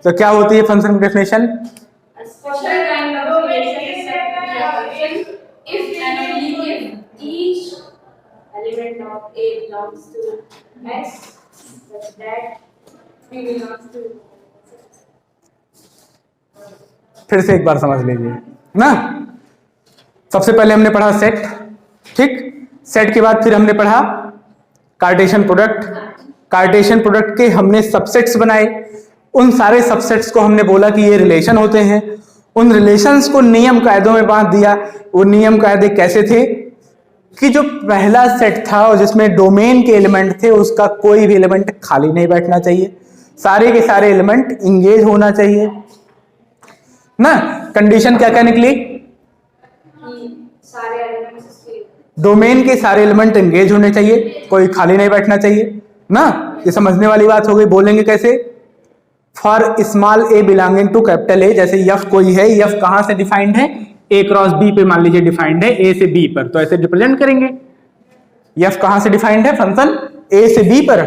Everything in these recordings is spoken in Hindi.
तो क्या होती है फंक्शन की डेफिनेशन? फिर से एक बार समझ लीजिए ना। सबसे पहले हमने पढ़ा सेट, ठीक। सेट के बाद फिर हमने पढ़ा कार्टेशियन प्रोडक्ट। कार्टेशियन प्रोडक्ट के हमने सबसेट्स बनाए। उन सारे सबसेट्स को हमने बोला कि ये रिलेशन होते हैं। उन रिलेशंस को नियम कायदों में बांट दिया। वो नियम कायदे कैसे थे कि जो पहला सेट था और जिसमें डोमेन के एलिमेंट थे, उसका कोई भी एलिमेंट खाली नहीं बैठना चाहिए, सारे के सारे एलिमेंट इंगेज होना चाहिए ना। कंडीशन क्या क्या निकली? डोमेन के सारे एलिमेंट एंगेज होने चाहिए, कोई खाली नहीं बैठना चाहिए ना। ये समझने वाली बात हो गई। बोलेंगे कैसे? For small a belonging to capital A, जैसे यफ कोई है, यफ कहां से डिफाइंड है? ए क्रॉस बी पे मान लीजिए डिफाइंड है, ए से बी पर, तो ऐसे रिप्रेजेंट करेंगे। यफ कहां से डिफाइंड है? फंक्शन ए से बी पर।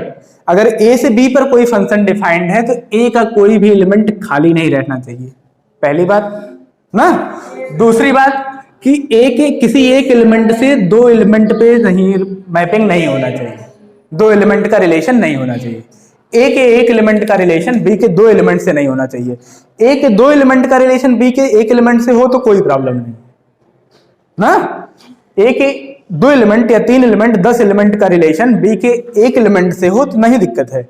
अगर ए से बी पर कोई फंक्शन डिफाइंड है तो ए का कोई भी एलिमेंट खाली नहीं रहना चाहिए, पहली बात ना। दूसरी बात कि ए के किसी एक एलिमेंट से दो एलिमेंट पे नहीं मैपिंग नहीं होना चाहिए, दो एलिमेंट का रिलेशन नहीं होना चाहिए। ए के एक एलिमेंट का रिलेशन बी के दो एलिमेंट से नहीं होना चाहिए। ए के दो एलिमेंट का रिलेशन बी के एक एलिमेंट से हो तो कोई प्रॉब्लम नहीं ना। ए के दो एलिमेंट या तीन एलिमेंट 10 एलिमेंट का रिलेशन बी के एक एलिमेंट से हो तो नहीं दिक्कत है।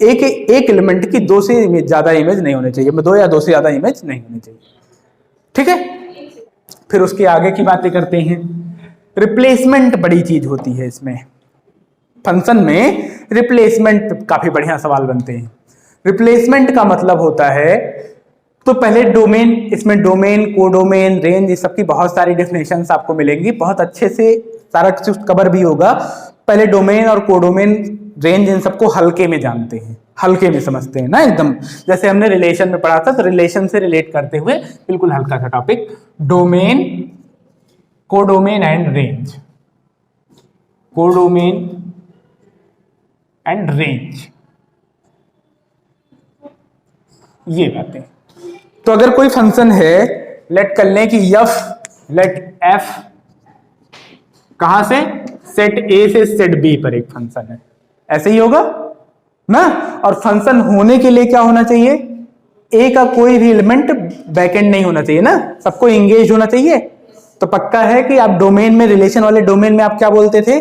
ए के एक एलिमेंट की दो से ज्यादा इमेज नहीं होनी चाहिए, दो या दो से ज्यादा इमेज नहीं होनी चाहिए, ठीक है। फिर उसके आगे की बातें करते हैं। रिप्लेसमेंट बड़ी चीज होती है इसमें, फंक्शन में रिप्लेसमेंट काफी बढ़िया सवाल बनते हैं। रिप्लेसमेंट का मतलब होता है, तो पहले डोमेन, इसमें डोमेन, कोडोमेन, रेंज, ये सबकी बहुत सारी डेफिनेशंस आपको मिलेंगी, बहुत अच्छे से सारा कुछ कवर भी होगा। पहले डोमेन और कोडोमेन, रेंज, इन सबको हल्के में जानते हैं, हल्के में समझते हैं ना, एकदम जैसे हमने रिलेशन में पढ़ा था, तो रिलेशन से रिलेट करते हुए बिल्कुल हल्का सा topic. Domain, codomain and range, codomain and range, ये बातें। तो अगर कोई फंक्शन है, लेट कर लें कि लेट एफ कहां से? सेट ए से सेट बी पर एक फंक्शन है, ऐसे ही होगा ना। और फंक्शन होने के लिए क्या होना चाहिए? ए का कोई भी एलिमेंट बैकएंड नहीं होना चाहिए ना, सबको इंगेज होना चाहिए। तो पक्का है कि आप डोमेन में, रिलेशन वाले डोमेन में आप क्या बोलते थे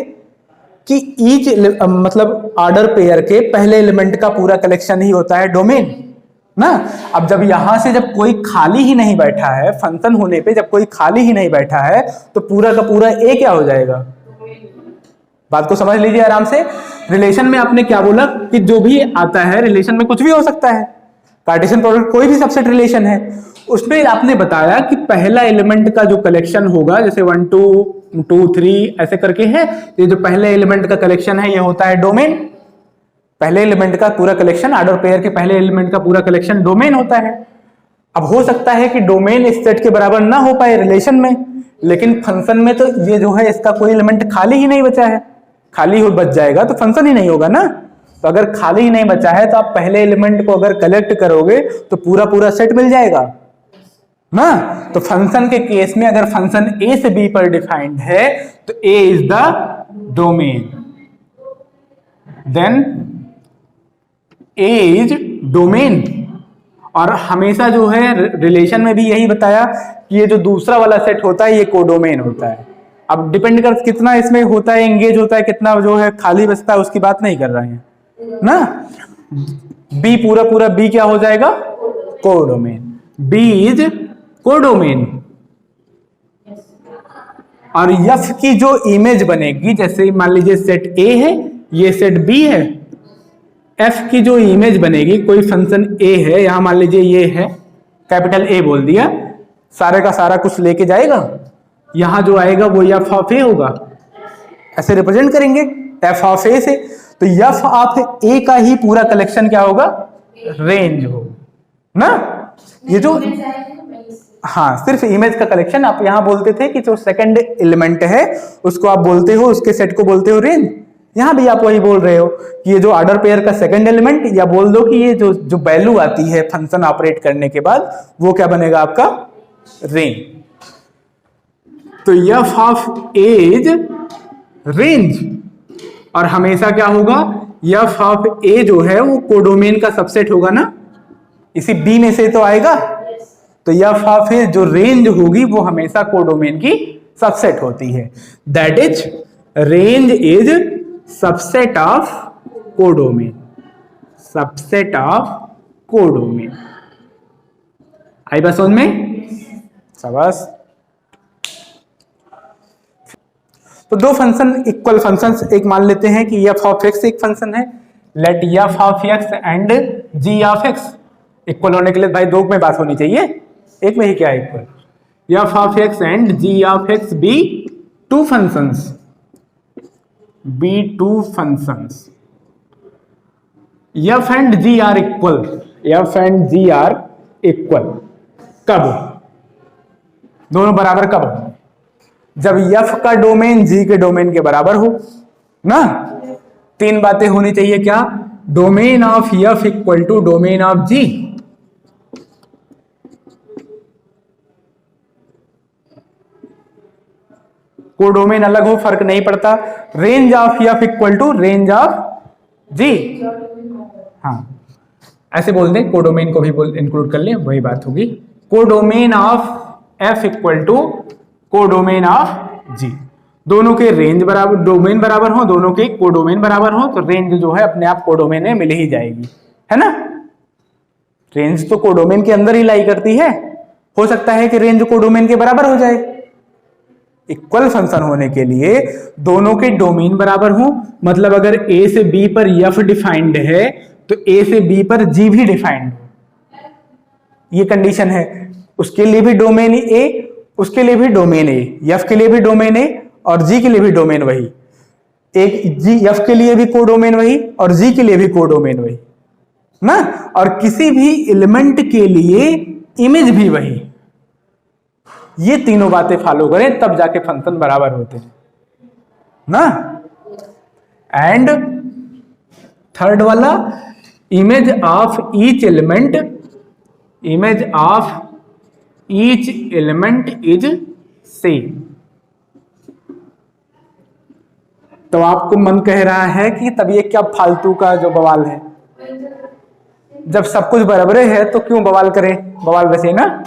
कि ईच मतलब ऑर्डर पेयर के पहले एलिमेंट का पूरा कलेक्शन ही होता है डोमेन ना। अब जब यहां से जब कोई खाली ही नहीं बैठा है, फंक्शन होने पे जब कोई खाली ही नहीं बैठा है, तो पूरा का पूरा ए क्या हो जाएगा? बात को समझ लीजिए आराम से। रिलेशन में आपने क्या बोला कि जो भी आता है रिलेशन में कुछ भी हो सकता है। कार्टेशियन प्रोडक्ट कोई भी सबसेट रिलेशन है, उसमें आपने बताया कि पहला एलिमेंट का जो कलेक्शन होगा, जैसे 1 2 2 3 ऐसे करके है, ये जो पहले एलिमेंट का कलेक्शन है ये होता है डोमेन। पहले एलिमेंट का पूरा कलेक्शन, ऑर्डर पेयर के पहले एलिमेंट का पूरा कलेक्शन डोमेन होता है। अब हो सकता है कि डोमेन इस सेट के बराबर ना हो पाए रिलेशन में, लेकिन फंक्शन में तो ये जो है इसका कोई एलिमेंट खाली ही नहीं बचा है। खाली हो बच जाएगा तो फंक्शन ही नहीं होगा ना। तो अगर खाली ही नहीं बचा है तो आप पहले एलिमेंट को अगर कलेक्ट करोगे तो पूरा पूरा सेट मिल जाएगा ना। तो फंक्शन के केस में अगर फंक्शन ए से बी पर डिफाइंड है तो A is the domain, then A is domain. और हमेशा जो है रिलेशन में भी यही बताया कि ये जो दूसरा वाला सेट होता है ये कोडोमेन होता है। अब डिपेंड कर कितना इसमें होता है, एंगेज होता है, कितना जो है खाली बचता है, उसकी बात नहीं कर रहे हैं ना। बी पूरा पूरा बी क्या हो जाएगा? कोडोमेन। B is codomain. और एफ की जो इमेज बनेगी, जैसे मान लीजिए सेट ए है, ये सेट बी है, एफ की जो इमेज बनेगी, कोई फंक्शन ए है, यहां मान लीजिए ये है, कैपिटल ए बोल दिया, सारे का सारा कुछ लेके जाएगा, यहां जो आएगा वो एफ ऑफ ए होगा, ऐसे रिप्रेजेंट करेंगे एफ ऑफ ए से। तो एफ ऑफ ए का ही पूरा कलेक्शन क्या होगा? रेंज हो ना। ये जो हाँ सिर्फ इमेज का कलेक्शन, आप यहां बोलते थे कि जो सेकंड एलिमेंट है उसको आप बोलते हो, उसके सेट को बोलते हो रेंज। यहां भी आप वही बोल रहे हो कि ये जो ऑर्डर पेयर का सेकंड एलिमेंट, या बोल दो कि ये जो वैल्यू आती है फंक्शन ऑपरेट करने के बाद, वो क्या बनेगा आपका रेंज। तो F of A is range, और हमेशा क्या होगा, एफ ऑफ ए जो है वो कोडोमेन का सबसेट होगा ना, इसी बी में से तो आएगा। तो एफ ऑफ ए जो रेंज होगी वो हमेशा कोडोमेन की सबसेट होती है। That is range is subset of codomain, subset of codomain. आई बात समझ में? शाबाश। तो दो फंक्शन इक्वल फंक्शंस, एक मान लेते हैं कि एफ ऑफ एक्स एक फंक्शन है, let f of x and g of x. Equal होने के लिए भाई दो में बात होनी चाहिए, एक में ही क्या है equal. F of x and g of x be two functions, be two functions. F and g are equal, f and g are equal कब? दोनों बराबर कब? जब एफ का डोमेन जी के डोमेन के बराबर हो ना। तीन बातें होनी चाहिए, क्या? Domain of F equal to domain of G, codomain अलग हो फर्क नहीं पड़ता, range of F equal to range of G. हाँ ऐसे बोल दें, कोडोमेन को भी इंक्लूड कर लें, वही बात होगी। Codomain of F equal to codomain of G, दोनों के रेंज बराबर, डोमेन बराबर हो, दोनों के कोडोमेन बराबर हो, तो रेंज जो है अपने आप कोडोमेन में मिल ही जाएगी, है ना। रेंज तो कोडोमेन के अंदर ही लाई करती है, हो सकता है कि रेंज कोडोमेन के बराबर हो जाए। इक्वल फंक्शन होने के लिए दोनों के डोमेन बराबर हो, मतलब अगर ए से बी पर एफ डिफाइंड है तो ए से बी पर जी भी डिफाइंड हो, ये कंडीशन है। उसके लिए भी डोमेन ए, उसके लिए भी डोमेन ए, एफ के लिए भी डोमेन ए और जी के लिए भी डोमेन वही, एक जी एफ के लिए भी कोडोमेन वही और जी के लिए भी कोडोमेन वही ना, और किसी भी एलिमेंट के लिए इमेज भी वही। ये तीनों बातें फॉलो करें तब जाके फंक्शन बराबर होते हैं ना। एंड थर्ड वाला, image of each element, image of each element is same. तो आपको मन कह रहा है कि तब ये क्या फालतू का जो बवाल है, जब सब कुछ बराबर है तो क्यों बवाल करें, बवाल बचे ना।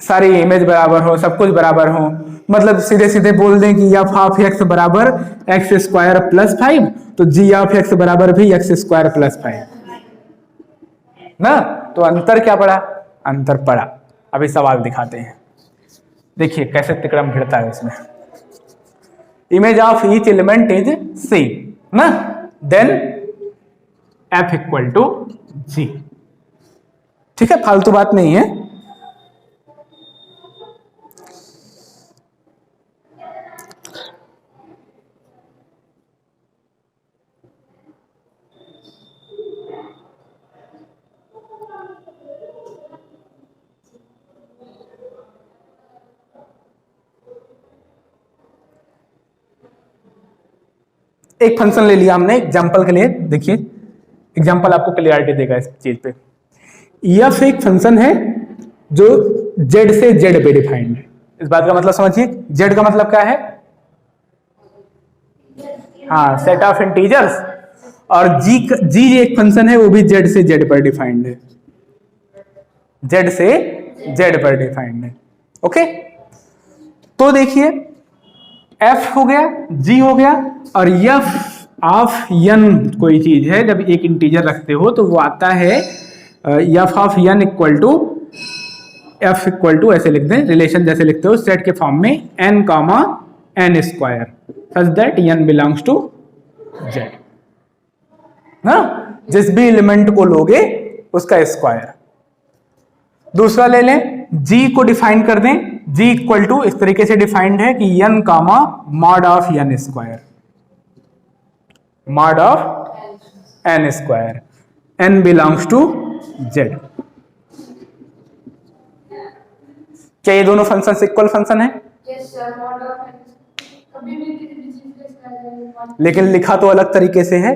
सारी इमेज बराबर हो, सब कुछ बराबर हो, मतलब सीधे सीधे बोल दें कि एफ ऑफ एक्स बराबर एक्स स्क्वायर प्लस 5, तो जी ऑफ एक्स बराबर भी एक्स स्क्वायर प्लस 5 ना। तो अंतर क्या पड़ा? अंतर पड़ा। अभी सवाल दिखाते हैं, देखिए कैसे तिकड़म भिड़ता है इसमें। Image of each element is same ना, देन एफ इक्वल टू जी। ठीक है, फालतू बात नहीं है। एक फंक्शन ले लिया हमने एग्जांपल के लिए, देखिए एग्जांपल आपको क्लियरिटी देगा इस चीज पे। एफ एक फंक्शन है जो जेड से जेड पे डिफाइंड है। इस बात का मतलब समझिए, जेड का मतलब क्या है? हाँ, सेट ऑफ इंटीजर्स। और जी एक फंक्शन है, वो भी जेड से जेड पर डिफाइंड है, जेड से जेड पर डिफाइंड है। ओके, तो देखिए एफ हो गया, जी हो गया, और एफ ऑफ एन कोई चीज है, जब एक इंटीजर रखते हो तो वो आता है f of n equal to, f equal to ऐसे लिख दें, रिलेशन जैसे लिखते हो सेट के फॉर्म में, n comma n square such that n belongs to Z ना। जिस भी एलिमेंट को लोगे उसका स्क्वायर। दूसरा ले लें, जी को डिफाइन कर दें, जी इक्वल टू इस तरीके से डिफाइंड है कि n comma mod of n square, mod of n square, n belongs to Z. क्या ये दोनों फंक्शन इक्वल फंक्शन है? Yes, sir. Mod of n. लेकिन लिखा तो अलग तरीके से है,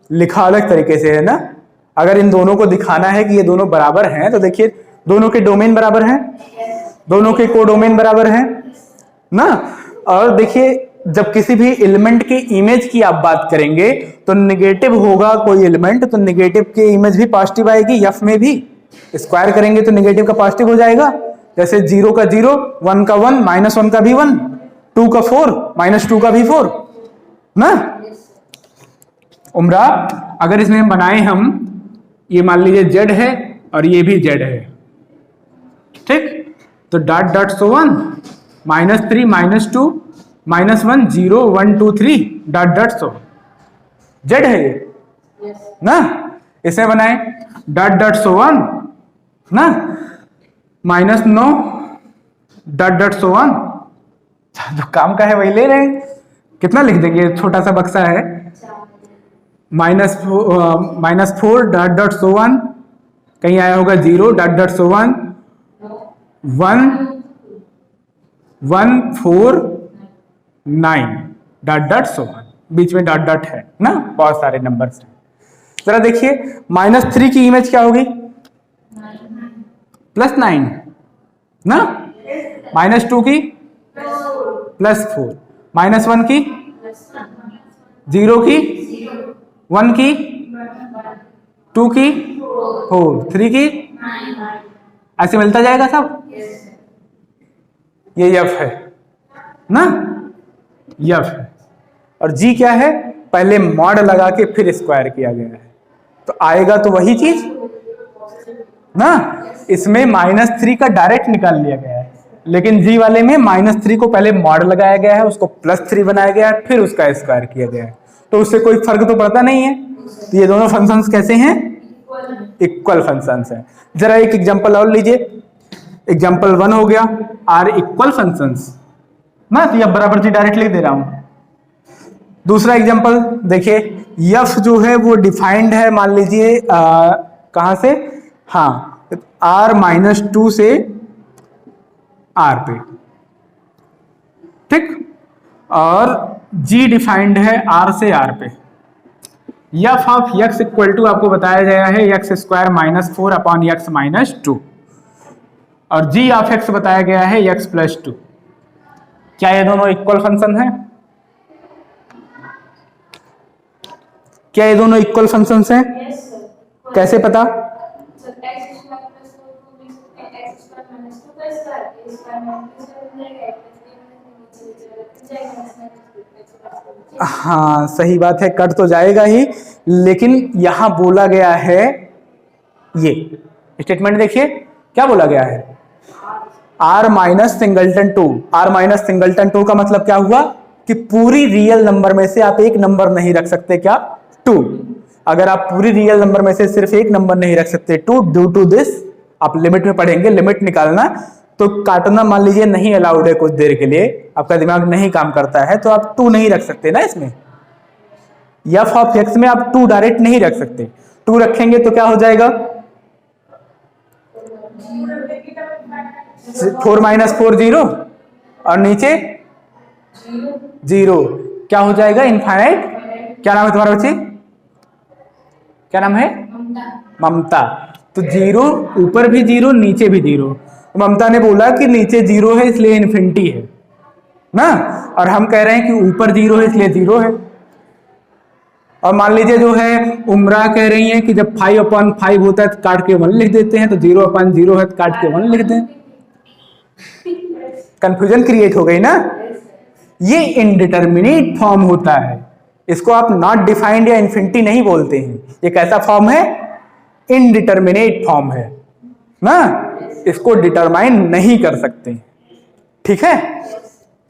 लिखा अलग तरीके से है ना। अगर इन दोनों को दिखाना है कि ये दोनों बराबर हैं तो देखिए दोनों के डोमेन बराबर हैं, दोनों के कोडोमेन बराबर हैं ना। और देखिए जब किसी भी एलिमेंट की इमेज की आप बात करेंगे तो नेगेटिव होगा कोई एलिमेंट तो नेगेटिव की इमेज भी पॉजिटिव आएगी, एफ में भी स्क्वायर करेंगे तो नेगेटिव का पॉजिटिव हो जाएगा। जैसे 0 का 0, 1 का 1, -1 का भी 1, 2 का 4, -2 का भी 4 ना। उम्रा अगर इसमें बनाए हम, ये मान लीजिए जेड है और ये भी जेड है, ठीक, तो dot dot so 1, -3, -2, -1, 0, 1, 2, 3 dot dot so Z है ये ना। इसे बनाए डॉट डॉट सो 1 ना, -9 डॉट डॉट सो 1, जो काम का है वही ले रहे हैं। कितना लिख देंगे, छोटा सा बक्सा है, -4 डॉट डॉट सो 1, कहीं आया होगा 0 dot dot so 1, 1, 1, 4, 9 dot dot so 1, बीच में डॉट डॉट है ना, बहुत सारे नंबर्स हैं। जरा देखिए -3 की इमेज क्या होगी, +9 ना, -2 की +4, -1 की 0 की 1 की 2 की 4, 3 की, ऐसे मिलता जाएगा सब। ये एफ है ना, एफ है। और जी क्या है, पहले मॉड लगा के फिर स्क्वायर किया गया है तो आएगा तो वही चीज ना। इसमें -3 का डायरेक्ट निकाल लिया गया है, लेकिन जी वाले में -3 को पहले मॉड लगाया गया है, उसको +3 बनाया गया है, फिर उसका स्क्वायर किया गया है, तो उससे कोई फर्क तो पड़ता नहीं है। तो ये दोनों फंक्शंस कैसे हैं, इक्वल फंक्शंस हैं। जरा एक एग्जांपल और लीजिए, एग्जांपल 1 हो गया, आर इक्वल फंक्शंस ना, तो यह बराबर जी डायरेक्ट लिख दे रहा हूं। दूसरा एग्जांपल देखिए, यफ जो है वो डिफाइंड है, मान लीजिए कहां से, हाँ R-2 से R पे, ठीक, और G डिफाइंड है R से R पे। F of x equal to आपको बताया गया है x स्क्वायर -4 अपॉन x -2, और g ऑफ x बताया गया है x +2। क्या ये दोनों इक्वल फंक्शन है, क्या ये दोनों इक्वल फंक्शंस हैं? कैसे पता? हाँ सही बात है, कट तो जाएगा ही, लेकिन यहां बोला गया है, ये स्टेटमेंट देखिए क्या बोला गया है, R minus singleton 2। R minus singleton 2 का मतलब क्या हुआ कि पूरी रियल नंबर में से आप एक नंबर नहीं रख सकते, क्या, 2। अगर आप पूरी रियल नंबर में से सिर्फ एक नंबर नहीं रख सकते 2, ड्यू टू दिस, आप लिमिट में पढ़ेंगे, लिमिट निकालना तो काटना मान लीजिए नहीं अलाउड है, कुछ देर के लिए आपका दिमाग नहीं काम करता है तो आप 2 नहीं रख सकते ना इसमें। एफ ऑफ एक्स में आप 2 डायरेक्ट नहीं रख सकते, 2 रखेंगे तो क्या हो जाएगा, 4 - 4 0, और नीचे 0, क्या हो जाएगा, इनफाइनाइट। क्या नाम है तुम्हारा बच्चे, क्या नाम है, ममता। तो 0, ऊपर भी 0, नीचे भी 0। ममता ने बोला कि नीचे 0 है इसलिए इन्फिनिटी है ना, और हम कह रहे हैं कि ऊपर 0 है इसलिए 0 है। और मान लीजिए जो है उमरा कह रही है कि जब 5/5 होता है तो काट के 1 लिख देते हैं, तो 0/0 है तो काट के 1 लिख दें। कंफ्यूजन क्रिएट हो गई ना। ये इनडिटरमिनेट फॉर्म होता है, इसको आप नॉट डिफाइंड या इन्फिनिटी नहीं बोलते हैं। ये कैसा फॉर्म है, इनडिटरमिनेट फॉर्म है ना, इसको डिटरमाइन नहीं कर सकते, ठीक है।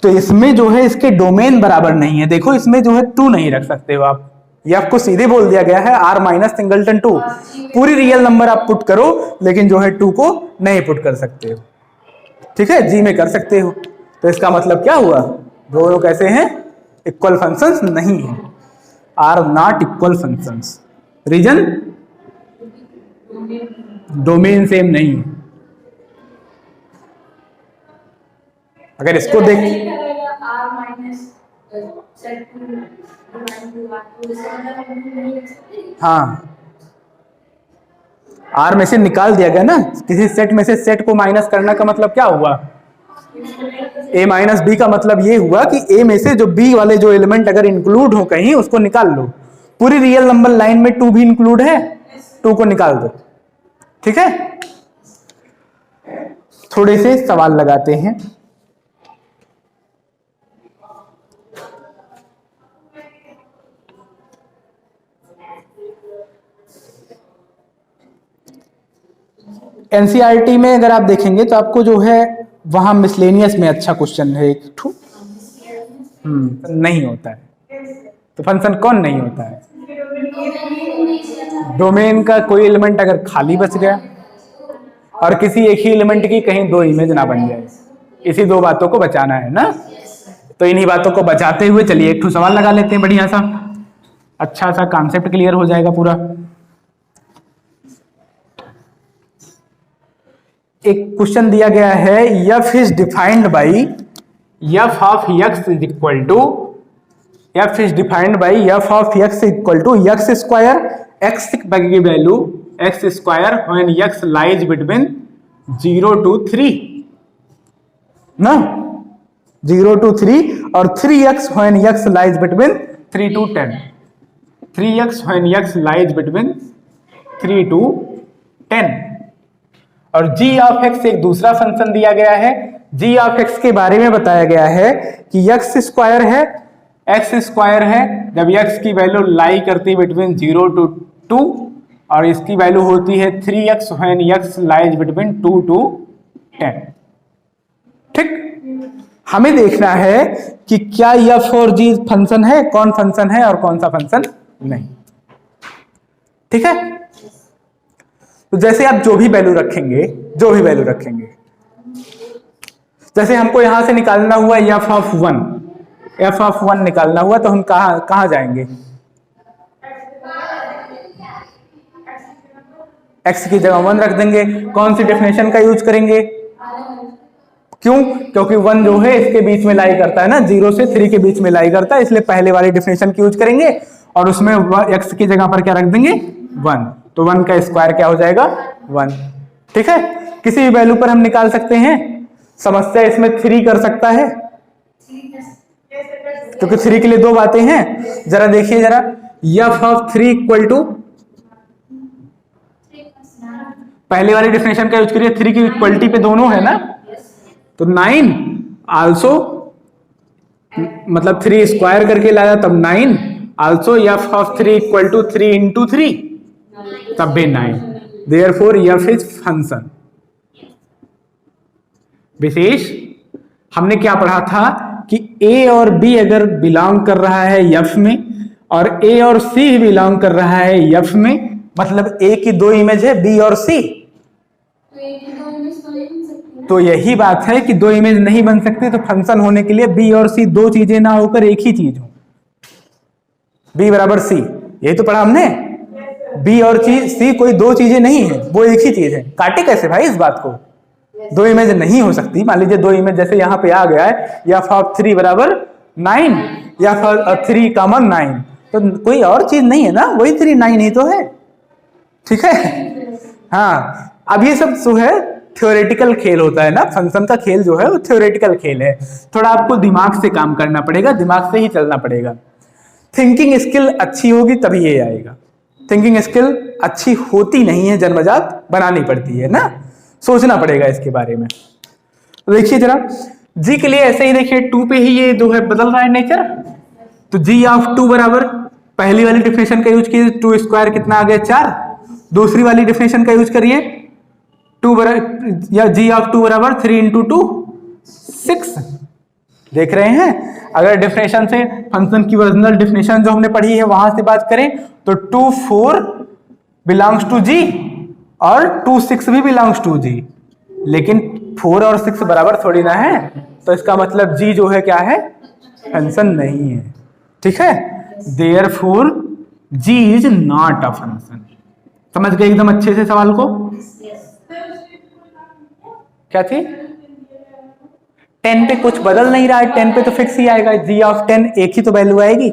तो इसमें जो है इसके डोमेन बराबर नहीं है, देखो इसमें जो है 2 नहीं रख सकते हो आप, ये आपको सीधे बोल दिया गया है R माइनस सिंगलटन 2। पूरी रियल नंबर आप पुट करो लेकिन जो है 2 को नहीं पुट कर सकते हो, ठीक है, जी में कर सकते हो। तो इसका मतलब क्या हुआ, दोनों कैसे हैं, इक्वल फंक्शंस नहीं है, are not equal functions. Reason, domain same नहीं है। अगर इसको देख, R minus set two divide to R, तो इसका मतलब हम नहीं लिख सकते। हाँ, आर में से निकाल दिया गया ना, किसी सेट में से सेट को माइनस करना का मतलब क्या हुआ, ए माइनस बी का मतलब ये हुआ कि ए में से जो बी वाले जो एलिमेंट अगर इंक्लूड हो कहीं उसको निकाल लो। पूरी रियल नंबर लाइन में 2 भी इंक्लूड है, 2 को निकाल दो। ठीक है, थोड़े से सवाल लगाते हैं। एनसीईआरटी में अगर आप देखेंगे तो आपको जो है वहां मिसलेनियस में अच्छा क्वेश्चन है एक ठू नहीं होता है। तो फंक्शन कौन नहीं होता है, डोमेन का कोई एलिमेंट अगर खाली बच गया और किसी एक ही एलिमेंट की कहीं 2 इमेज ना बन जाए, इसी 2 बातों को बचाना है ना। तो इन्हीं बातों को बचाते हुए चलिए एक ठू सवाल लगा लेते हैं, बढ़िया सा, अच्छा सा कॉन्सेप्ट क्लियर हो जाएगा पूरा। एक क्वेश्चन दिया गया है, f is defined by f of x is equal to f is defined by f of x equal to x square, x की value x square when x lies between 0 to 3 ना, 0 to 3 और 3x when x lies between 3 to 10, 3x when x lies between 3 to 10। और g ऑफ x एक दूसरा फंक्शन दिया गया है, g ऑफ x के बारे में बताया गया है कि x स्क्वायर है, x स्क्वायर है जब x की वैल्यू लाई करती है बिटवीन 0 to 2 और इसकी वैल्यू होती है 3x when x lies between 2 to 10। ठीक, हमें देखना है कि क्या f और g फंक्शन है, कौन फंक्शन है और कौन सा फंक्शन नहीं। ठीक है, तो जैसे आप जो भी वैल्यू रखेंगे, जैसे हमको यहां से निकालना हुआ f ऑफ 1 निकालना हुआ, तो हम कहां जाएंगे, x की जगह 1 रख देंगे। कौन सी डेफिनेशन का यूज करेंगे, क्यों, क्योंकि 1 जो है इसके बीच में लाई करता है ना, 0 से 3 के बीच में लाई करता है, इसलिए पहले वाली डेफिनेशन की यूज करेंगे और उसमें x की जगह पर क्या रख देंगे 1, तो 1 का स्क्वायर क्या हो जाएगा 1। ठीक है, किसी भी वैल्यू पर हम निकाल सकते हैं, समस्या इसमें 3 कर सकता है क्योंकि 3 के लिए 2 बातें हैं। जरा देखिए जरा, f ऑफ 3 इक्वल टू, पहले वाली डेफिनेशन का यूज करिए, 3 की इक्वलिटी पे दोनों है ना, तो 9 आल्सो, मतलब 3 स्क्वायर करके लाया तब 9 also f of 3 equal to 3 into 3 तब भी 9, देयरफॉर f इज फंक्शन। विशेष हमने क्या पढ़ा था कि a और b अगर बिलोंग कर रहा है f में और a और c बिलोंग कर रहा है f में, मतलब a की 2 इमेज है b और c, तो यही बात है कि 2 इमेज नहीं बन सकती, तो फंक्शन होने के लिए b और c 2 चीजें ना होकर एक ही चीज हो, b बराबर c, यही तो पढ़ा हमने। b और c कोई 2 चीजें नहीं है, वो एक ही चीज है। काटे कैसे भाई इस बात को, 2 इमेज नहीं हो सकती। मान लीजिए 2 इमेज जैसे यहाँ पे आ गया है, f ऑफ 3 बराबर 9 या 3 कॉमन 9, तो कोई और चीज नहीं है ना, वही 3 9 ही तो है। ठीक है, हाँ, अब ये सब जो है थ्योरेटिकल खेल होता है ना, फंक्शन का खेल जो है वो थ्योरेटिकल खेल है, थोड़ा आपको दिमाग से काम करना पड़ेगा, दिमाग से ही चलना पड़ेगा। थिंकिंग स्किल अच्छी होगी तभी ये आएगा, थिंकिंग स्किल अच्छी होती नहीं है, जन्मजात बनानी पड़ती है ना, सोचना पड़ेगा इसके बारे में। तो देखिए जरा, जी के लिए ऐसे ही देखिए, 2 पे ही ये जो है बदल रहा है नेचर, तो जी ऑफ 2 बराबर पहली वाली डेफिनेशन का यूज कीजिए, 2 स्क्वायर कितना आ गया 4, दूसरी वाली डेफिनेशन का यूज करिए 2 बराबर या जी ऑफ 2 बराबर 3 इंटू 2 6। देख रहे हैं, अगर डेफिनेशन से फंक्शन की ओरिजिनल डेफिनेशन जो हमने पढ़ी है वहां से बात करें तो 2 4 बिलोंग्स टू जी और 2 6 भी बिलोंग्स टू जी, लेकिन 4 और 6 बराबर थोड़ी ना है, तो इसका मतलब जी जो है क्या है, फंक्शन नहीं है। ठीक है, therefore g is not a function. समझ गए एकदम अच्छे से सवाल को, क्या थी 10 पे कुछ बदल नहीं रहा है, 10 पे तो फिक्स ही आएगा, g ऑफ 10 एक ही तो वैल्यू आएगी,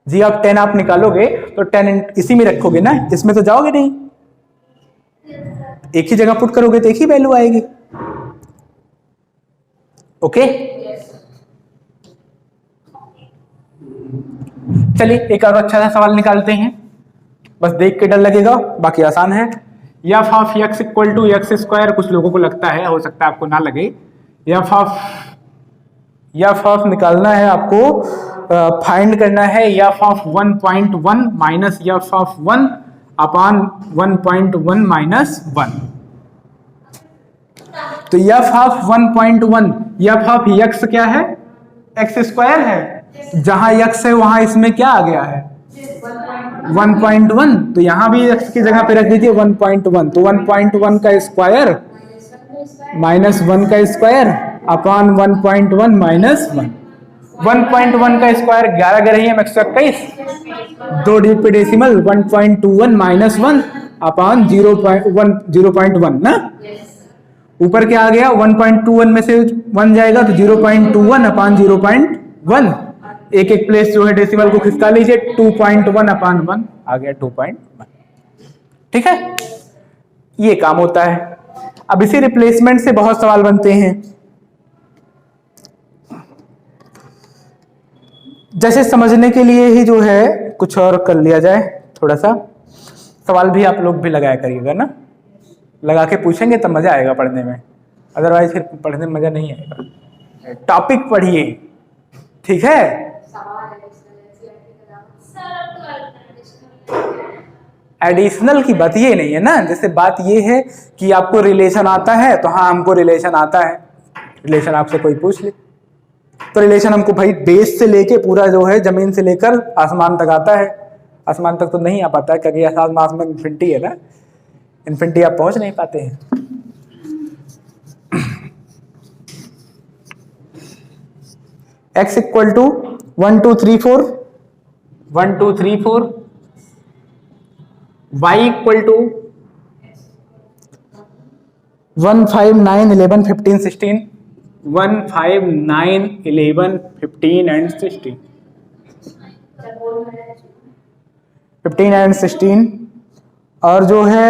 g ऑफ 10 आप निकालोगे तो 10 इसी में रखोगे ना, इसमें तो जाओगे नहीं, एक ही जगह पुट करोगे तो एक ही वैल्यू आएगी। ओके चलिए एक और अच्छा सा सवाल निकालते हैं, बस देख के डर लगेगा, बाकी आसान है। F of x equal to x square, कुछ लोगों को लगता है, हो सकता है आपको ना लगे। एफ ऑफ निकालना है आपको, फाइंड करना है f of 1.1 minus F of 1 upon 1.1 minus 1। तो F of 1.1, F of x क्या है, एक्स स्क्वायर है, जहां एक्स है वहां इसमें क्या आ गया है 1.1, तो यहां भी x की जगह पे रख दीजिए 1.1, तो 1.1 का स्क्वायर माइनस 1 का स्क्वायर अपॉन 1.1 माइनस 1। 1.1 का स्क्वायर 11 11 है 121, 2 डिजिट पे डेसिमल 1.21 माइनस 1 अपॉन 0.1 ना, ऊपर क्या आ गया 1.21 में से 1 जाएगा तो 0.21 अपॉन 0.1, एक एक प्लेस जो है डेसिमल को खिसका लीजिए, 2.1 अपॉन 1 आ गया 2.1। ठीक है, ये काम होता है। अब इसी रिप्लेसमेंट से बहुत सवाल बनते हैं, जैसे समझने के लिए ही जो है कुछ और कर लिया जाए, थोड़ा सा सवाल भी आप लोग भी लगाया करिएगा ना, लगा के पूछेंगे तब मजा आएगा पढ़ने में, अदरवाइज फिर पढ़ने में मजा नहीं आएगा। टॉपिक पढ़िए, ठीक है। एडिशनल की बात ये नहीं है ना, जैसे बात ये है कि आपको रिलेशन आता है, तो हाँ हमको रिलेशन आता है, रिलेशन आपसे कोई पूछ ले तो रिलेशन हमको भाई बेस से लेके पूरा जो है जमीन से लेकर आसमान तक आता है, आसमान तक तो नहीं आ पाता है क्योंकि आसमान में इन्फिनिटी है ना, इन्फिनिटी आप पहुंच नहीं पाते हैं। x equal to 1 2 3 4 1 2 3 4, y equal to 1 5 9 11 15 16, 1 5 9 11 15 and 16, 15 and 16। और जो है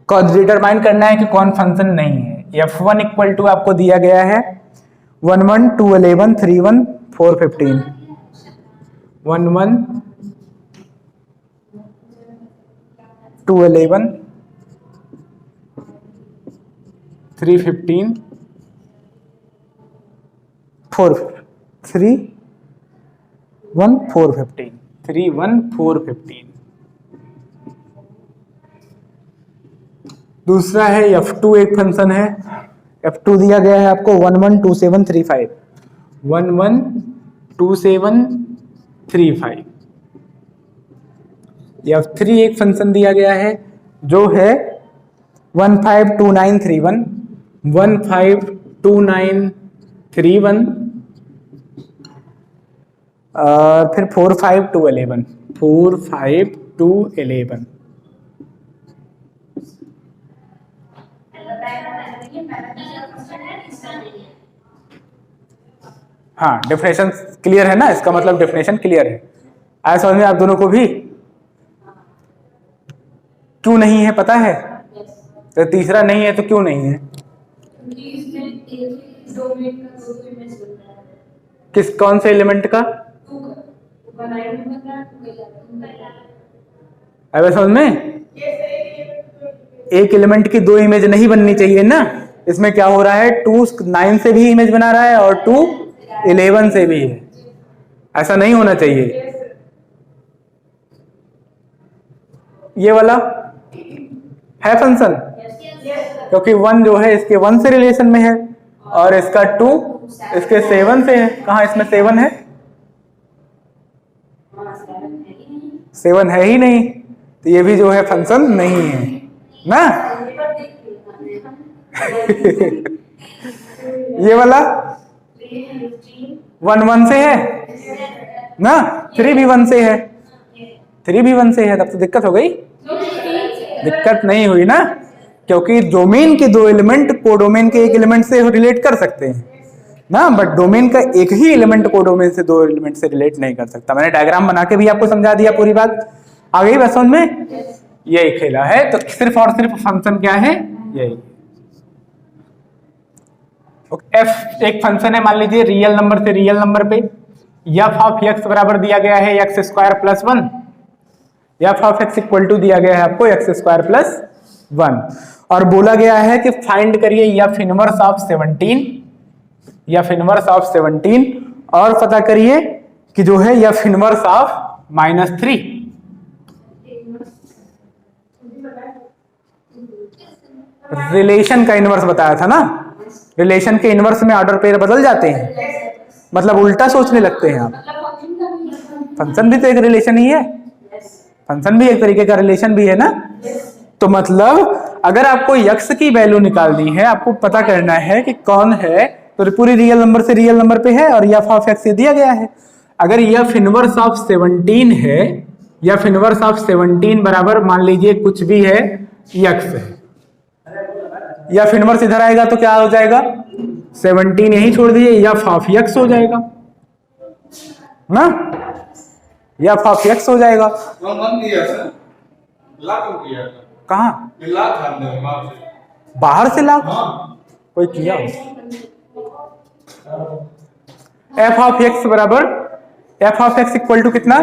डिटरमाइन करना है कि कौन फंक्शन नहीं है। f1 इक्वल टू आपको दिया गया है 1 1 2 11 3 1 4 15, 1 1 2 11 3 15 4 3 1 4 15 3 1 4 15। दूसरा है f2, एक फंक्शन है, f2 दिया गया है आपको 1 1 2 7 3 5, 1 1 2 7 3 5। f3 एक फंक्शन दिया गया है जो है 1 5 2 9 3 1, 1 5 2 9 3 1, और फिर 4 5 2 11, 4 5 2 11। हाँ, डेफिनेशन क्लियर है ना, इसका मतलब डेफिनेशन क्लियर है। आया समझ में आप दोनों को भी? क्यों नहीं है पता है? तो तीसरा नहीं है तो क्यों नहीं है? किस कौन से एलिमेंट का? अब समझ में, एक एलिमेंट की दो इमेज नहीं बननी चाहिए ना। इसमें क्या हो रहा है, 2 9 से भी इमेज बना रहा है और 2 11 से भी है, ऐसा नहीं होना चाहिए। ये वाला है फंक्शन, क्योंकि 1 जो है इसके 1 से रिलेशन में है और इसका 2 इसके 7 से है। कहाँ इसमें 7 है? 7 है ही नहीं, तो ये भी जो है फंक्शन नहीं है ना। ये वाला 1 1 से है ना, 3 भी 1 से है, 3 भी 1 से है, तब तो दिक्कत हो गई। दिक्कत नहीं हुई ना, क्योंकि डोमेन के दो एलिमेंट कोडोमेन के एक एलिमेंट से रिलेट कर सकते हैं ना, बट डोमेन का एक ही एलिमेंट कोडोमेन से दो एलिमेंट से रिलेट नहीं कर सकता। मैंने डायग्राम बना के भी आपको समझा दिया, पूरी बात आ गई बस समझ में। यही खेला है, तो सिर्फ और सिर्फ फंक्शन क्या है, यही। एफ एक फंक्शन है, मान लीजिए रियल नंबर से रियल नंबर पे, एफ ऑफ एक्स बराबर दिया गया है x square plus 1, f of x equal to दिया गया है आपको एक्स स्क्वायर प्लस 1, और बोला गया है कि फाइंड करिए F inverse of 17, F inverse of 17, और पता करिए कि जो है एफ इनवर्स ऑफ -3। रिलेशन का इनवर्स बताया था ना, रिलेशन के इनवर्स में ऑर्डर पेयर बदल जाते हैं, मतलब उल्टा सोचने लगते हैं आप। फंक्शन भी तो एक रिलेशन ही है, फंक्शन भी एक तरीके का रिलेशन भी है ना। तो मतलब अगर आपको यक्स की वैल्यू निकालनी है, आपको पता करना है कि कौन है, तो पूरी रियल नंबर से रियल नंबर पे है और एफ ऑफ एक्स दिया गया है। अगर एफ इनवर्स ऑफ 17 है, एफ इनवर्स ऑफ 17 बराबर मान लीजिए कुछ भी है यक्स है, एफ इनवर्स इधर आएगा तो क्या हो जाएगा, 17 यही छोड़ दीजिए, एफ ऑफ एक्स हो जाएगा ना, एफ ऑफ एक्स हो जाएगा। कहाँ बाहर से लाख कोई किया हो। एफ ऑफ एक्स बराबर F of x equal to कितना,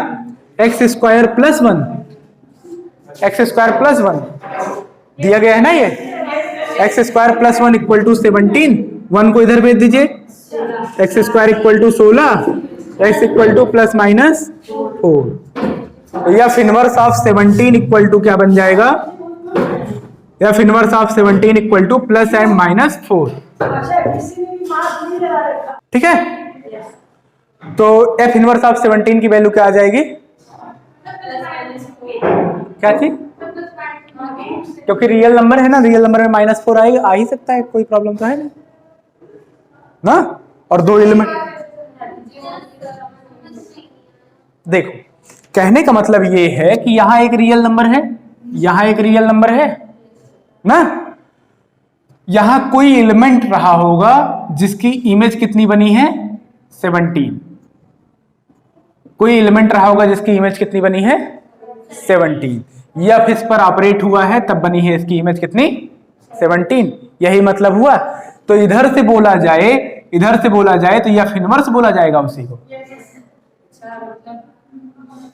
X square plus 1, X square plus 1 दिया गया है ना, ये X square plus 1 equal to 17, 1 को इधर भेज दीजिए, X square equal to 16, X equal to plus minus 4, तो F inverse of 17 equal to क्या बन जाएगा, F inverse of 17 equal to plus and minus 4। ठीक है, तो एफ इनवर्स ऑफ 17 की वैल्यू क्या आ जाएगी, क्या थी, क्योंकि रियल नंबर है ना, रियल नंबर में -4 आएगा, आ ही सकता है, कोई प्रॉब्लम तो है नहीं ना। और दो एलिमेंट, देखो कहने का मतलब ये है कि यहां एक रियल नंबर है, यहां एक रियल नंबर है ना, यहां कोई एलिमेंट रहा होगा जिसकी इमेज कितनी बनी है 17, कोई एलिमेंट रहा होगा जिसकी इमेज कितनी बनी है 17, एफ इस पर ऑपरेट हुआ है तब बनी है इसकी इमेज कितनी 17, यही मतलब हुआ। तो इधर से बोला जाए, इधर से बोला जाए तो एफ इनवर्स बोला जाएगा,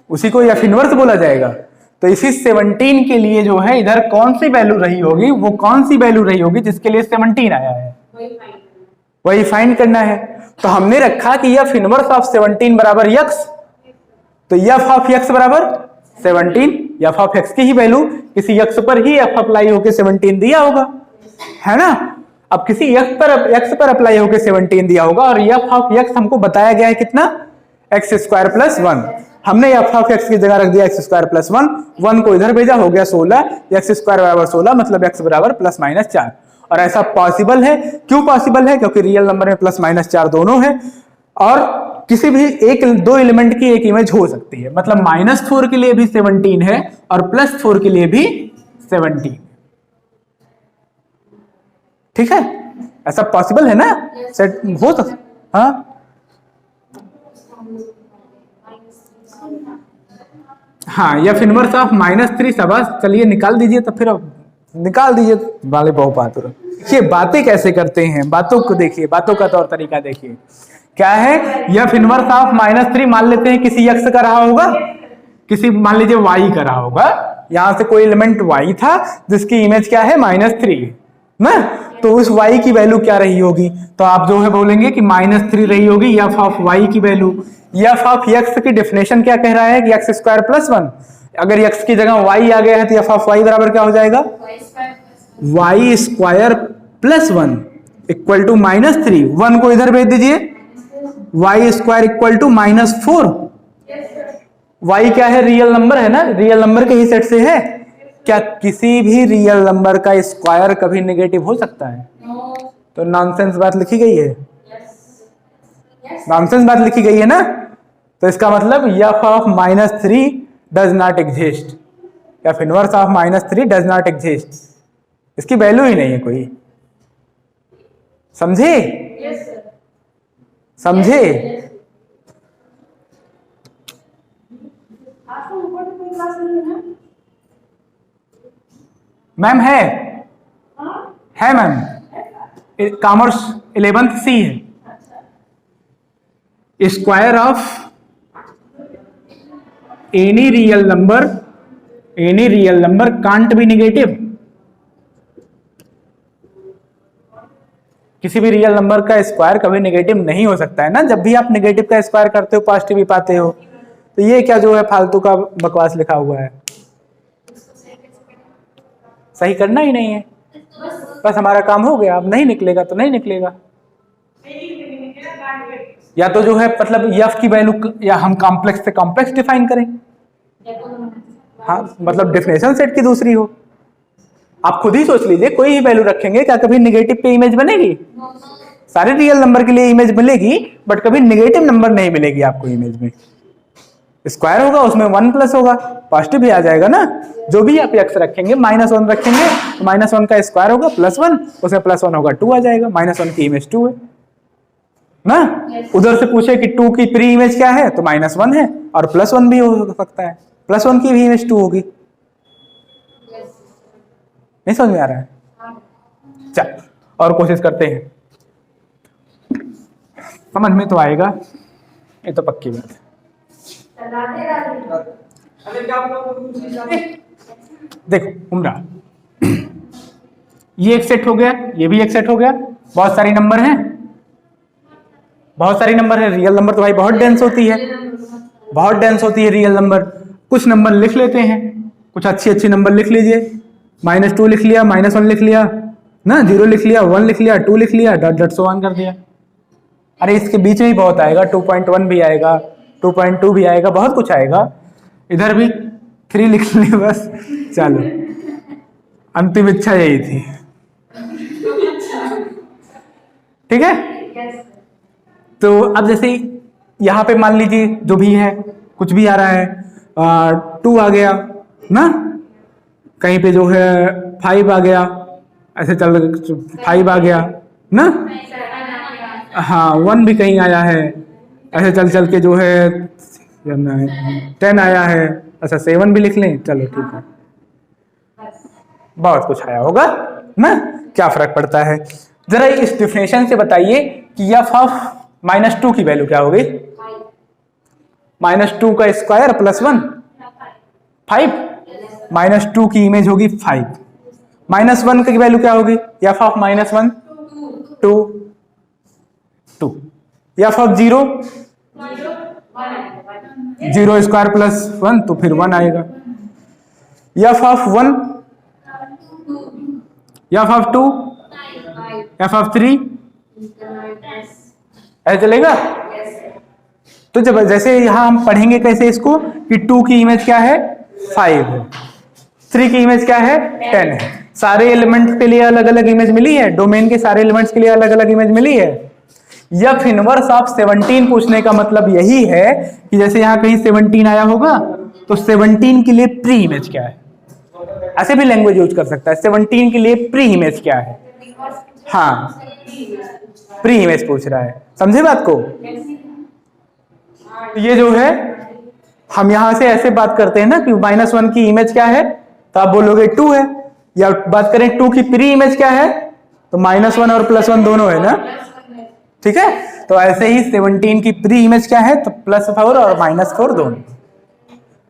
उसी को एफ इनवर्स बोला जाएगा। तो इसी 17 के लिए जो है इधर कौन सी वैल्यू रही होगी, वो कौन सी वैल्यू रही होगी जिसके लिए 17 आया है, वही फाइंड करना है। तो हमने रखा कि एफ इनवर्स ऑफ 17 बराबर यक्स, तो एफ ऑफ एक्स बराबर 17, एफ ऑफ एक्स की ही वैल्यू किसी यक्स पर ही एफ अप्लाई होकर 17 दिया होगा, है ना। अब किसी एक्स पर अप्लाई होकर 17 दिया होगा, और एफ ऑफ एक्स हमको बताया गया है कितना, एक्स स्क्वायर प्लस 1, हमने एफ ऑफ एक्स की जगह रख दिया एक्स स्क्वायर प्लस 1, 1 को इधर भेजा, हो गया 16, एक्स स्क्वायर बराबर 16, मतलब एक्स बराबर प्लस माइनस 4। और ऐसा पॉसिबल है, क्यों पॉसिबल है, क्योंकि रियल नंबर में प्लस माइनस 4 दोनों है, और किसी भी एक दो एलिमेंट की एक इमेज हो सकती है, मतलब -4 के लिए भी 17 है और +4 के लिए भी 17, ठीक है, ऐसा पॉसिबल है ना, सेट हो सकता। हाँ हाँ, एफ इनवर्स ऑफ -3 शाबाश, चलिए निकाल दीजिए, तो फिर निकाल दीजिए वाले बहुपात। ये बातें कैसे करते हैं, बातों को देखिए, बातों का तौर तरीका देखिए क्या है। एफ इनवर्स ऑफ -3 मान लेते हैं किसी एक्स का रहा होगा, किसी मान लीजिए वाई का रहा होगा, यहां से कोई एलिमेंट वाई था जिसकी इमेज क्या है -3 ना, तो उस y की वैल्यू क्या रही होगी, तो आप जो है बोलेंगे कि -3 रही होगी एफ ऑफ y की वैल्यू। एफ ऑफ x की डेफिनेशन क्या कह रहा है कि एक्स स्क्वायर प्लस 1, अगर x की जगह y आ गया है तो एफ ऑफ y बराबर क्या हो जाएगा, y square plus 1 equal to -3, 1 को इधर भेज दीजिए, y square equal to -4, y क्या है, रियल नंबर है ना, रियल नंबर के ही सेट से है। क्या किसी भी रियल नंबर का स्क्वायर कभी नेगेटिव हो सकता है? तो नॉनसेंस बात लिखी गई है, नॉनसेंस बात लिखी गई है ना, तो इसका मतलब F of -3 does not exist, F inverse of -3 does not exist, इसकी वैल्यू ही नहीं है कोई। समझे? Yes sir. समझे? आपको ऊपर तो कोई क्लास नहीं है ना? मैम है हाँ मैम, कॉमर्स 11th C है। Square of any real number can't be negative. किसी भी रियल नंबर का स्क्वायर कभी नेगेटिव नहीं हो सकता है ना। जब भी आप नेगेटिव का स्क्वायर करते हो पॉजिटिव भी पाते हो। तो ये क्या जो है फालतू का बकवास लिखा हुआ है, सही करना ही नहीं है। बस हमारा काम हो गया, अब नहीं निकलेगा तो नहीं निकलेगा। या तो जो है मतलब एफ की वैल्यू या हम कॉम्प्लेक्स से कॉम्प्लेक्स डिफाइन करें। हाँ मतलब डेफिनेशन सेट की दूसरी हो। आप खुद ही सोच लीजिए, कोई ही वैल्यू रखेंगे क्या कभी निगेटिव पे इमेज बनेगी? सारे रियल नंबर के लिए इमेज मिलेगी, बट कभी निगेटिव नंबर नहीं मिलेगी आपको इमेज में। स्क्वायर होगा उसमें 1 प्लस होगा, पॉजिटिव भी आ जाएगा ना। जो भी आप एक्स रखेंगे -1 रखेंगे तो -1 का स्क्वायर होगा +1, उसमें +1 होगा 2 आ जाएगा। -1 की इमेज 2 है ना। उधर से पूछे कि 2 की प्री इमेज क्या है तो -1 है, और +1 भी हो सकता है, +1 की भी इमेज 2 होगी। नहीं समझ में आ रहा है? चल और कोशिश करते हैं, समझ में तो आएगा, ये तो पक्की बात है। देखो उमरा, ये एक सेट हो गया, ये भी एक सेट हो गया। बहुत सारी नंबर हैं, बहुत सारी नंबर है। रियल नंबर तो भाई बहुत डेंस होती है, बहुत डेंस होती है रियल नंबर। कुछ नंबर लिख लेते हैं, कुछ अच्छी अच्छी नंबर लिख लीजिए। -2 लिख लिया, -1 लिख लिया ना, 0 लिख लिया, 1 लिख लिया, 2 लिख लिया, डॉट डॉट सो ऑन कर दिया। अरे इसके बीच में ही बहुत आएगा, 2.1 भी आएगा, 2.2 भी आएगा, बहुत कुछ आएगा। इधर भी 3 लिख लिए बस। चलो अंतिम इच्छा यही थी, ठीक है। तो अब जैसे यहाँ पे मान लीजिए जो भी है कुछ भी आ रहा है, 2 आ गया ना, कहीं पे जो है 5 आ गया, ऐसे चल 5 आ गया ना, हाँ 1 भी कहीं आया है, ऐसे चल चल के जो है 10 आया है। अच्छा 7 भी लिख लें, चलो ठीक है, बहुत कुछ आया होगा ना, क्या फर्क पड़ता है। जरा इस डिफिनेशन से बताइए कि एफ ऑफ -2 की वैल्यू क्या होगी? -2 का स्क्वायर +1 5, -2 की इमेज होगी 5। -1 की वैल्यू क्या होगी? F of -1 2, F of 0 0 square +1 तो फिर 1 आएगा। F of 1, f of 2, F of 3, ऐसे चलेगा। तो जब जैसे यहां हम पढ़ेंगे कैसे इसको कि 2 की इमेज क्या है 5 है, 3 की इमेज क्या है 10 है। सारे एलिमेंट्स के लिए अलग अलग इमेज मिली है, डोमेन के सारे एलिमेंट्स के लिए अलग अलग इमेज मिली है। एफ इनवर्स ऑफ 17 पूछने का मतलब यही है कि जैसे यहां कहीं 17 आया होगा तो 17 के लिए प्री इमेज क्या है, ऐसे भी लैंग्वेज यूज कर सकता है। 17 के लिए प्री इमेज क्या है, हाँ प्री इमेज पूछ रहा है, समझे बात को। ये जो है हम यहां से ऐसे बात करते हैं ना कि -1 की इमेज क्या है तो आप बोलोगे 2 है, या बात करें 2 की प्री इमेज क्या है तो -1 और +1 दोनों है ना, ठीक है। तो ऐसे ही 17 की प्री इमेज क्या है तो +4 और -4 दोनों।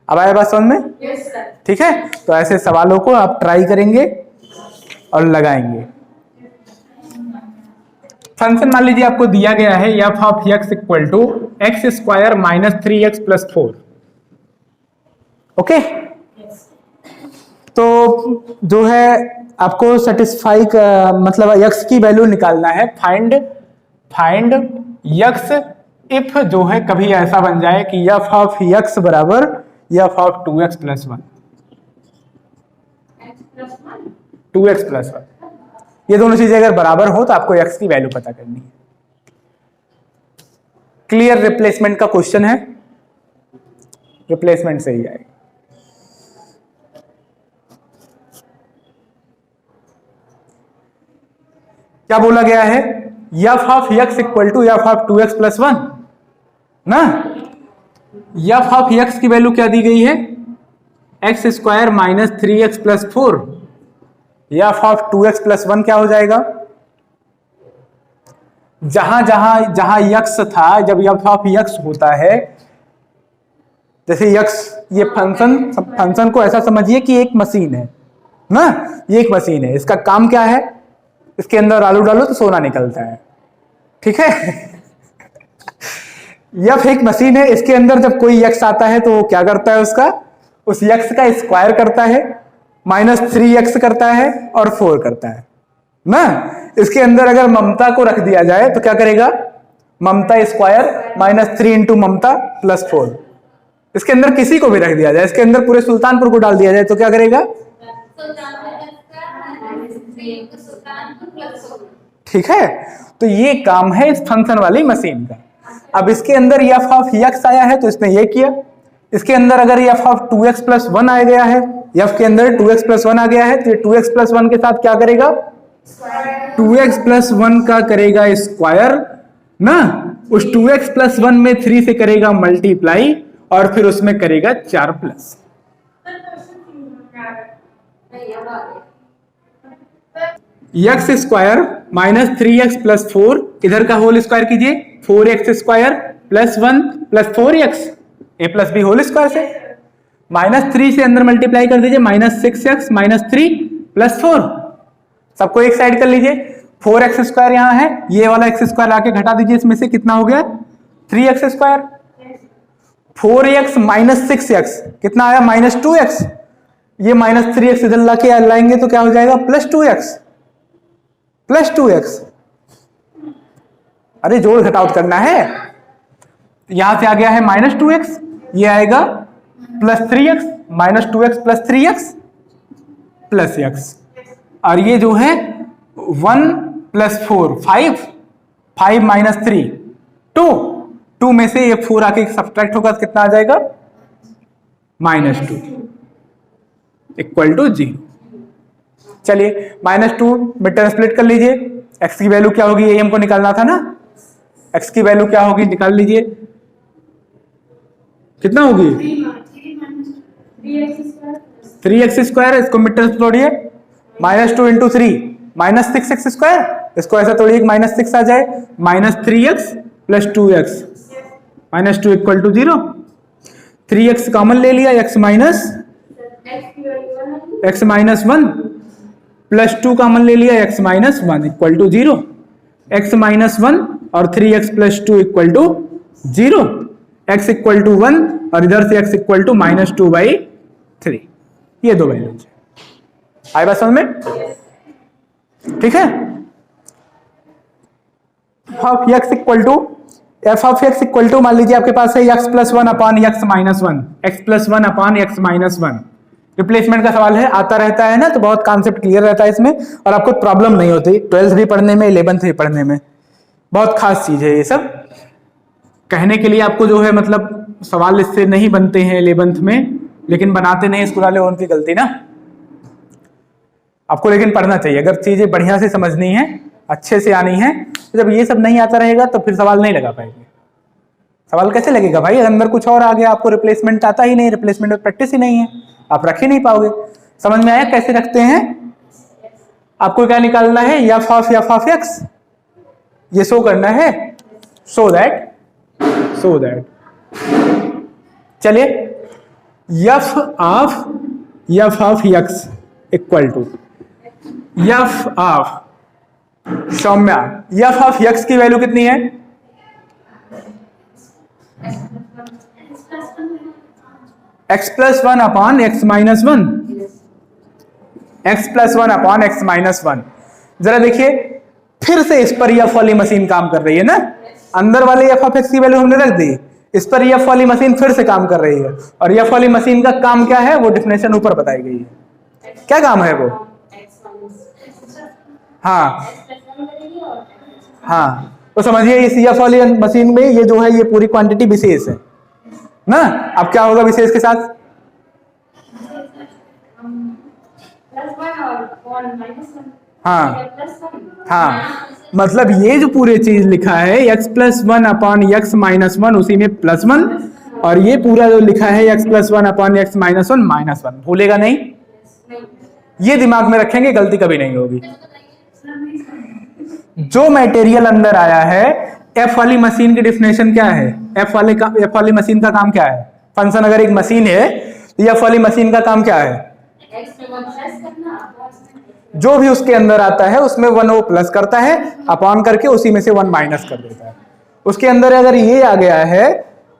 अब आया बात समझ में? ठीक है। तो ऐसे सवालों को आप ट्राई करेंगे और लगाएंगे। फंक्शन मान लीजिए आपको दिया गया है f of x equal to x² -3x + 4, okay. तो जो है आपको सेटिस्फाई मतलब x की वैल्यू निकालना है। फाइंड x इफ जो है कभी ऐसा बन जाए कि f ऑफ x बराबर f ऑफ 2x + 1, 2x + 1, ये दोनों चीजें अगर बराबर हो तो आपको x की वैल्यू पता करनी है। क्लियर रिप्लेसमेंट का क्वेश्चन है, रिप्लेसमेंट से ही आएगा। क्या बोला गया है, f of x equal to f of 2x plus 1 ना। एफ ऑफ एक्स की वैल्यू क्या दी गई है, x square minus 3x plus 4। F of 2x plus 1 क्या हो जाएगा, जहां जहां जहां यक्स था, जब एफ ऑफ यक्स होता है, जैसे यक्स, ये फंक्शन को ऐसा समझिए कि एक मशीन है ना, ये एक मशीन है, इसका काम क्या है, इसके अंदर आलू डालो तो सोना निकलता है, ठीक है। यफ एक मशीन है, इसके अंदर जब कोई यक्स आता है तो वो क्या करता है, उसका उस यक्स का स्क्वायर करता है, माइनस 3x करता है और 4 करता है ना। इसके अंदर अगर ममता को रख दिया जाए तो क्या करेगा, ममता स्क्वायर माइनस 3 इंटू ममता प्लस 4। इसके अंदर किसी को भी रख दिया जाए, इसके अंदर पूरे सुल्तानपुर को डाल दिया जाए तो क्या करेगा, ठीक है। तो ये काम है इस फंक्शन वाली मशीन का। अब इसके अंदर एफ ऑफ एक्स आया है तो इसने ये किया, इसके अंदर अगर एफ ऑफ 2x प्लस 1 आ गया है, एफ के अंदर 2x प्लस 1 आ गया है तो 2x प्लस 1 के साथ क्या करेगा, 2x प्लस 1 का करेगा स्क्वायर ना, उस 2x प्लस 1 में 3 से करेगा मल्टीप्लाई और फिर उसमें करेगा 4 plus. X square minus 3x plus 4, इधर का होल स्क्वायर कीजिए, 4x square plus 1 plus 4x ए प्लस बी होल स्क्वायर से, माइनस 3 से अंदर मल्टीप्लाई कर दीजिए, माइनस 6x माइनस 3 प्लस 4, सबको एक साइड कर लीजिए। 4x स्क्वायर यहाँ है, ये वाला x स्क्वायर आके घटा दीजिए, इसमें से कितना हो गया 3x square, 4x minus 6x कितना आया माइनस 2x, ये माइनस 3x इधर लाके लाएंगे तो क्या हो जाएगा प्लस 2x प्लस 2x। अरे जोड़ घटाव करना है, यहां से आ गया है माइनस 2x, ये आएगा plus 3x, minus 2x plus 3x plus x, और ये जो है 1 प्लस 4 5, 5 माइनस 3 2 में से ये 4 आके सब्ट्रैक्ट होगा तो कितना आ जाएगा माइनस 2 इक्वल टू 0। चलिए माइनस 2 में टर्म स्प्लिट कर लीजिए, x की वैल्यू क्या होगी यही हमको निकालना था ना, x की वैल्यू क्या होगी निकाल लीजिए, कितना होगी 3x स्क्वायर, इसको मिड टर्म तोड़िए, minus 2 into 3 minus 6x square, इसको ऐसा तोड़िए माइनस 6 आ जाए, minus 3x plus 2x minus 2 equal to 0, 3x common ले लिया, x माइनस 1 प्लस 2 कॉमन ले लिया, x minus 1 equal to 0, x minus 1 और 3x plus 2 equal to 0, x equal to 1 और इधर से x इक्वल टू माइनस 2/3, ये दो वैल्यूज है। आई बात समझ में, ठीक है। Of x equal to f of x equal to मान लीजिए आपके पास है x plus 1 upon x minus 1, x plus 1 upon x minus 1, replacement का सवाल है, आता रहता है ना, तो बहुत कॉन्सेप्ट क्लियर रहता है इसमें और आपको प्रॉब्लम नहीं होती 12th भी पढ़ने में 11th भी पढ़ने में, बहुत खास चीज है ये सब। कहने के लिए आपको जो है मतलब सवाल इससे नहीं बनते हैं 11th में, लेकिन बनाते नहीं स्कूल वाले, उनकी गलती ना, आपको लेकिन पढ़ना चाहिए अगर चीजें बढ़िया से समझनी है, अच्छे से आनी है। तो जब ये सब नहीं आता रहेगा तो फिर सवाल नहीं लगा पाएंगे। सवाल कैसे लगेगा भाई, अंदर कुछ और आ गया, आपको रिप्लेसमेंट आता ही नहीं, रिप्लेसमेंट में प्रैक्टिस ही नहीं है, आप रख ही नहीं पाओगे। समझ में आया कैसे रखते हैं, आपको क्या निकालना है, एफ ऑफ एक्स, ये शो करना है, सो दैट चलिए f of x equal to f of सौम्या, एफ ऑफ एक्स की वैल्यू कितनी है, x plus 1 upon x minus 1, x plus 1 upon x minus 1। जरा देखिए फिर से इस पर एफ वाली मशीन काम कर रही है ना, अंदर वाले एफ ऑफ एक्स की वैल्यू हमने रख दी, इस पर एफ वाली मशीन फिर से काम कर रही है, और एफ वाली मशीन का काम क्या है वो डेफिनेशन ऊपर बताई गई है, क्या काम है वो, हाँ तो समझिए इस एफ वाली मशीन में ये जो है ये पूरी क्वांटिटी विशेष है ना। अब क्या होगा विशेष के साथ, हाँ प्लस वन। हाँ, मतलब ये जो पूरे चीज लिखा है x plus one upon x minus one, उसी में प्लस वन, और ये पूरा जो लिखा है x plus one upon x minus one minus one, भूलेगा नहीं, नहीं। ये दिमाग में रखेंगे, गलती कभी नहीं होगी। जो मटेरियल अंदर आया है, एफ वाली मशीन की डिफिनेशन क्या है? एफ वाली मशीन का काम क्या है? फंक्शन अगर एक मशीन है तो एफ वाली मशीन का काम क्या है? एक्स में वन प्लस करना, जो भी उसके अंदर आता है उसमें वन वो प्लस करता है, अपॉन करके उसी में से वन माइनस कर देता है। उसके अंदर अगर ये आ गया है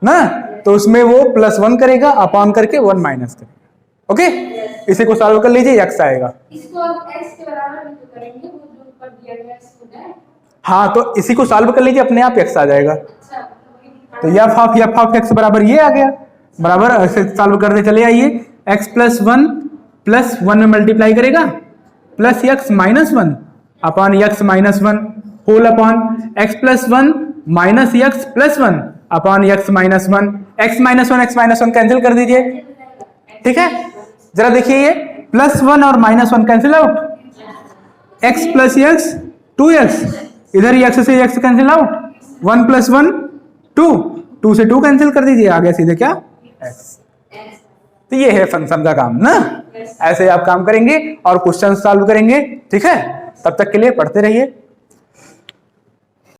ना, तो उसमें वो प्लस वन करेगा, अपॉन करके वन माइनस करेगा। ओके, इसी को सॉल्व कर लीजिए, एक्स आएगा। इसको अब एक्स के बराबर नहीं करेंगे, वो जो ऊपर दिया गया है इसको है। हाँ, तो इसी को सॉल्व कर लीजिए, अपने आप एक्स आ जाएगा। अच्छा, तो एफ ऑफ एक्स बराबर ये आ गया, बराबर ऐसे सॉल्व करते चले आइए। एक्स प्लस वन में मल्टीप्लाई करेगा, plus x minus one upon x minus one whole upon x plus one minus x plus one upon x minus one. X minus one cancel कर दीजिए, ठीक है। जरा देखिए, ये प्लस वन और minus one cancel out, x plus x two x, इधर ही एक्स से x cancel out, one plus one two, two से टू कैंसिल कर दीजिए, आ गया सीधे क्या? एक्स। तो ये है फंक्शन का काम ना, ऐसे आप काम करेंगे और क्वेश्चन सॉल्व करेंगे, ठीक है। तब तक के लिए पढ़ते रहिए।